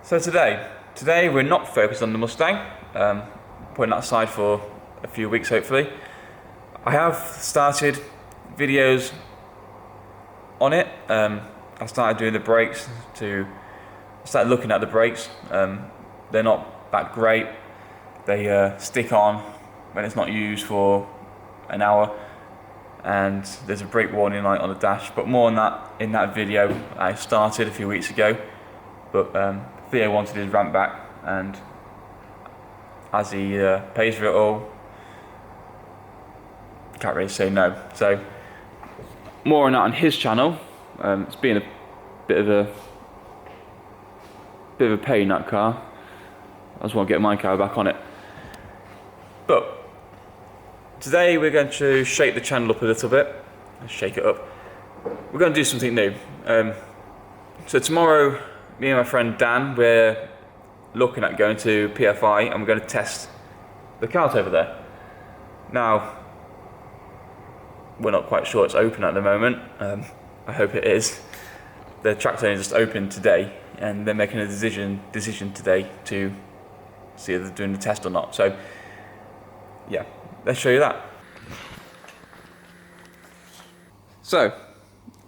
So today we're not focused on the Mustang, putting that aside for a few weeks hopefully. I have started videos on it. I started doing the brakes I started looking at the brakes. They're not that great. They stick on when it's not used for an hour, and there's a brake warning light on the dash, but more on that in that video I started a few weeks ago. But Theo wanted his rant back, and as he pays for it all, can't really say no. So more on that on his channel. It's been a bit of a pain, that car. I just want to get my car back on it. But today we're going to shake the channel up a little bit. Shake it up. We're going to do something new. So tomorrow, me and my friend Dan, we're looking at going to PFI and we're going to test the cars over there. Now, we're not quite sure it's open at the moment. I hope it is. The track's only just opened today, and they're making a decision today to see if they're doing the test or not. So, yeah, let's show you that. So,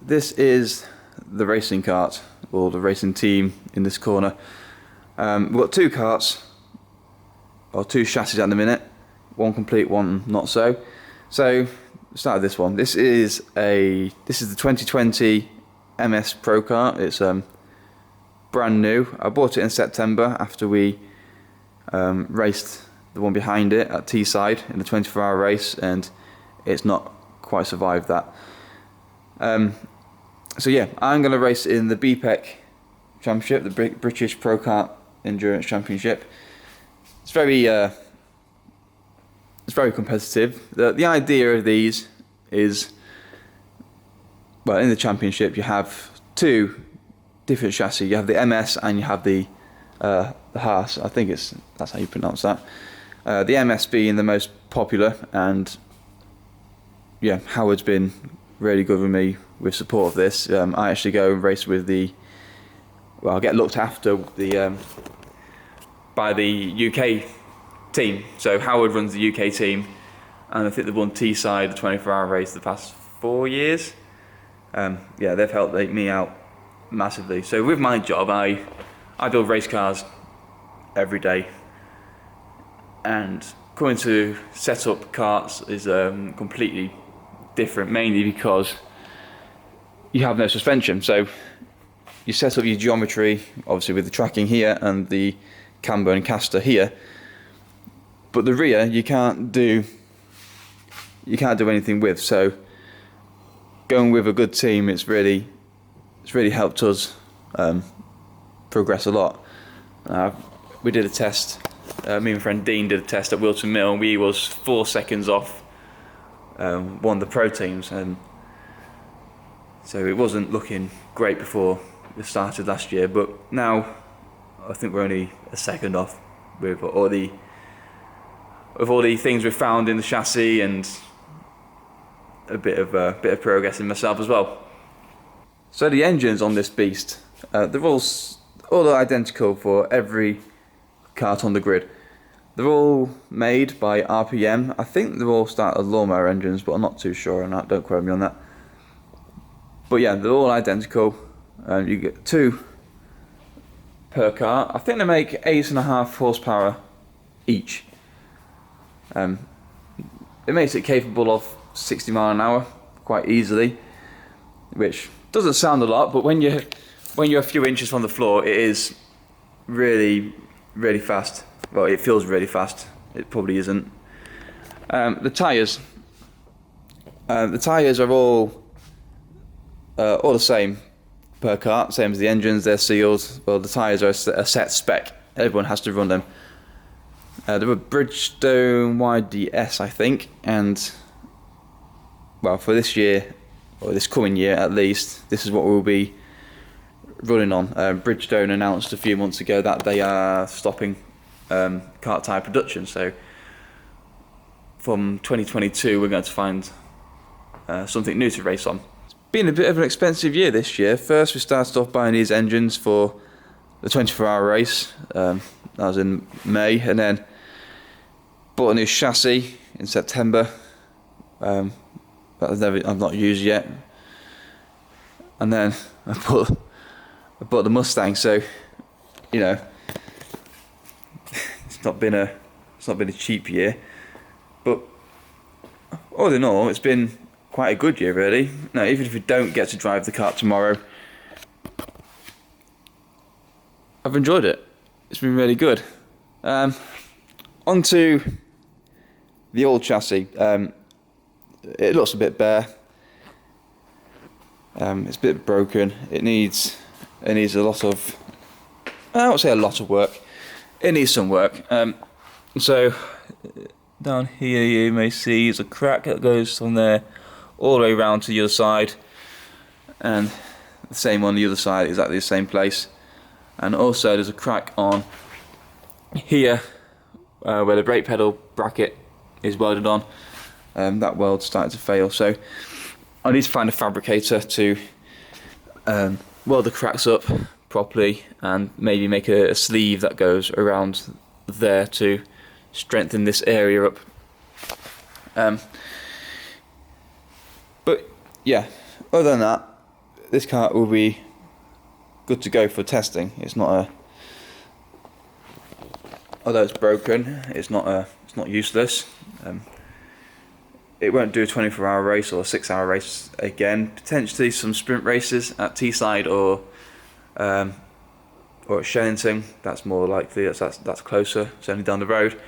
this is the racing cart, or the racing team in this corner. We've got two carts, or two chassis at the minute. One complete, one not so. So, start with this one. This is the 2020 MS Pro Kart. It's brand new. I bought it in September after we raced the one behind it at Teesside in the 24-hour race, and it's not quite survived that. So yeah, I'm going to race in the BPEC Championship, the British Pro Kart Endurance Championship. It's very competitive. The idea of these is, well, in the championship you have two different chassis. You have the MS and you have the Haas. I think that's how you pronounce that. The MS being the most popular, and yeah, Howard's been really good with me with support of this. I actually go and race with I get looked after by the UK team. So Howard runs the UK team, and I think they've won Teesside, the 24-hour race, the past 4 years. Yeah, they've helped me out massively. So with my job, I build race cars every day, and coming to set up karts is completely different, mainly because you have no suspension. So you set up your geometry, obviously with the tracking here and the camber and caster here, but the rear you can't do anything with. So going with a good team, it's really helped us progress a lot. We did a test. Me and my friend Dean did a test at Wilton Mill, and we was 4 seconds off one of the pro teams, and so it wasn't looking great before we started last year. But now I think we're only a second off with all the things we've found in the chassis, and a bit of progress in myself as well. So the engines on this beast, they're all identical for every kart on the grid. They're all made by RPM. I think they're all started lawnmower engines, but I'm not too sure on that. Don't quote me on that. But yeah, they're all identical. You get 2 per kart. I think they make 8.5 horsepower each. It makes it capable of 60 miles an hour quite easily, which doesn't sound a lot, but when you're a few inches from the floor, it is really, really fast. Well, it feels really fast. It probably isn't. The tyres. The tyres are all the same per kart, same as the engines. They're sealed. Well, the tyres are a set spec. Everyone has to run them. They're a Bridgestone YDS, I think, and well, for this year, or this coming year at least, this is what we'll be running on. Bridgestone announced a few months ago that they are stopping kart tyre production, so from 2022 we're going to find something new to race on. It's been a bit of an expensive year this year. First we started off buying these engines for the 24-hour race. That was in May, and then bought a new chassis in September. That I've not used yet. And then I bought the Mustang. So, you know, it's not been a cheap year, but all in all, it's been quite a good year, really. Now, even if we don't get to drive the kart tomorrow, I've enjoyed it. It's been really good. Onto the old chassis. It looks a bit bare. It's a bit broken. It needs a lot of, I won't say a lot of work. It needs some work. So down here you may see there's a crack that goes from there all the way around to the other side, and the same on the other side, exactly the same place. And also there's a crack on here where the brake pedal bracket is welded on. That weld started to fail, so I need to find a fabricator to weld the cracks up properly, and maybe make a sleeve that goes around there to strengthen this area up. But yeah, other than that, this car will be good to go for testing. It's not although it's broken, it's not useless. It won't do a 24-hour race or a 6-hour race again. Potentially some sprint races at Teesside or at Shellington. That's more likely. That's closer. It's only down the road.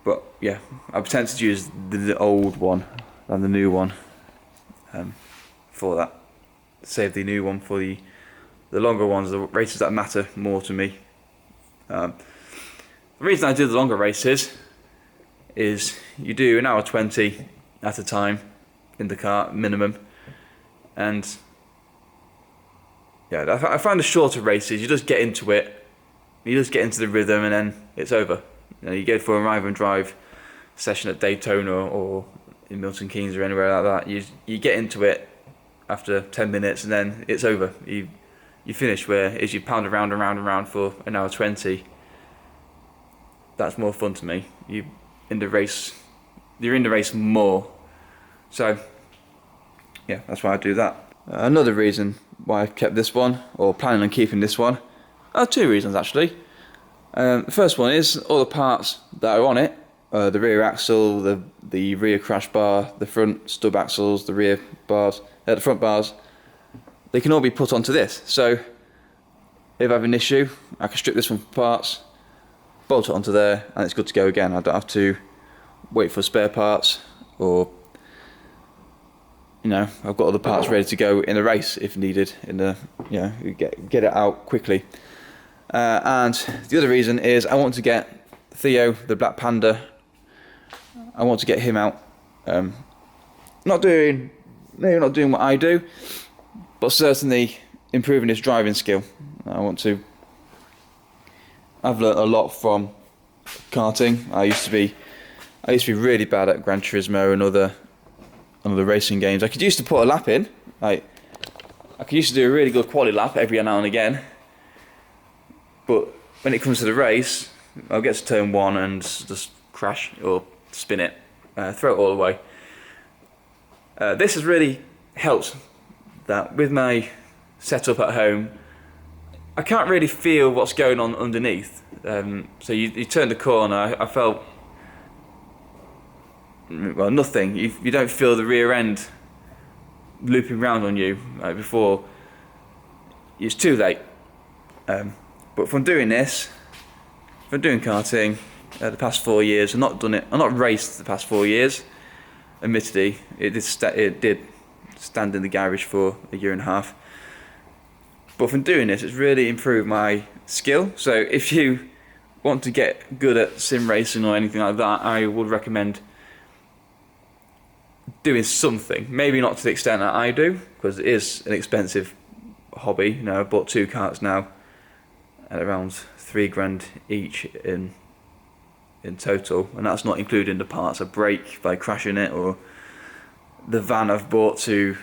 But yeah, I'm tempted to use the old one than the new one for that. Save the new one for the longer ones, the races that matter more to me. The reason I do the longer races is you do an hour 20 at a time in the car minimum, and yeah, I find the shorter races you just get into it, you just get into the rhythm, and then it's over. You know, you go for a arrive and drive session at Daytona or in Milton Keynes or anywhere like that. You get into it after 10 minutes, and then it's over. You finish, where is you pound around and round and round for an hour 20. That's more fun to me. You're in the race more. So yeah, that's why I do that. Another reason why I've kept this one, or planning on keeping this one, two reasons actually. The first one is all the parts that are on it, the rear axle, the rear crash bar, the front stub axles, the rear bars, the front bars, they can all be put onto this. So if I have an issue, I can strip this one for parts, bolt it onto there, and it's good to go again. I don't have to wait for spare parts, or you know, I've got all the parts ready to go in the race if needed. Get it out quickly. And the other reason is I want to get Theo, the Black Panda, I want to get him out. Maybe not doing what I do, but certainly improving his driving skill. I've learnt a lot from karting. I used to be really bad at Gran Turismo and other racing games. I could used to put a lap in. I could used to do a really good quality lap every now and again. But when it comes to the race, I'll get to turn one and just crash or spin it, throw it all away. This has really helped, that with my setup at home, I can't really feel what's going on underneath. So you turn the corner, I felt, well, nothing. You don't feel the rear end looping round on you like before. It's too late. But from doing this, from doing karting the past 4 years, I've not raced the past 4 years. Admittedly, it did stand in the garage for a year and a half. But from doing this, it's really improved my skill. So if you want to get good at sim racing or anything like that, I would recommend doing something. Maybe not to the extent that I do, because it is an expensive hobby. You know, I've bought 2 karts now at around £3,000 each in total, and that's not including the parts I break by crashing it, or the van I've bought to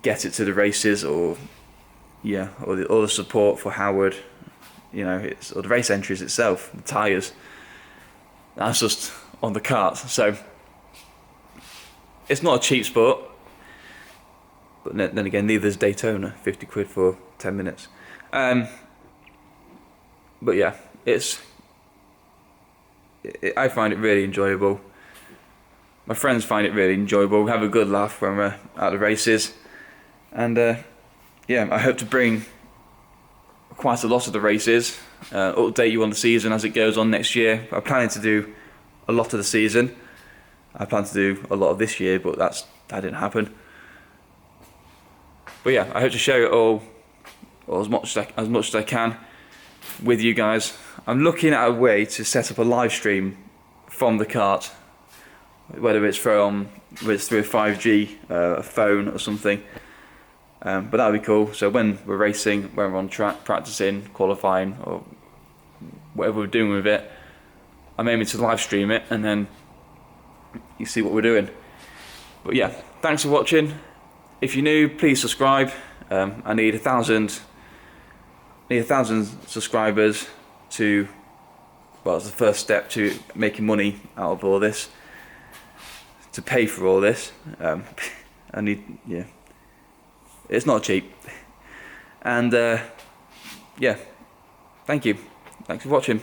get it to the races, or yeah, all the support for Howard, you know, or the race entries itself, the tyres. That's just on the cart. So it's not a cheap sport, but then again, neither is Daytona. 50 quid for 10 minutes. But yeah, I find it really enjoyable. My friends find it really enjoyable. We have a good laugh when we're at the races, and yeah, I hope to bring quite a lot of the races, update you on the season as it goes on next year. I'm planning to do a lot of the season. I plan to do a lot of this year, but that didn't happen. But yeah, I hope to share it all, or as much as I can, with you guys. I'm looking at a way to set up a live stream from the kart, whether it's through a 5G phone or something. But that would be cool. So when we're racing, when we're on track, practicing, qualifying, or whatever we're doing with it, I'm aiming to live stream it, and then you see what we're doing. But yeah, thanks for watching. If you're new, please subscribe. I need 1,000 subscribers to, well, it's the first step to making money out of all this, to pay for all this. I need, yeah, it's not cheap. And yeah, thanks for watching.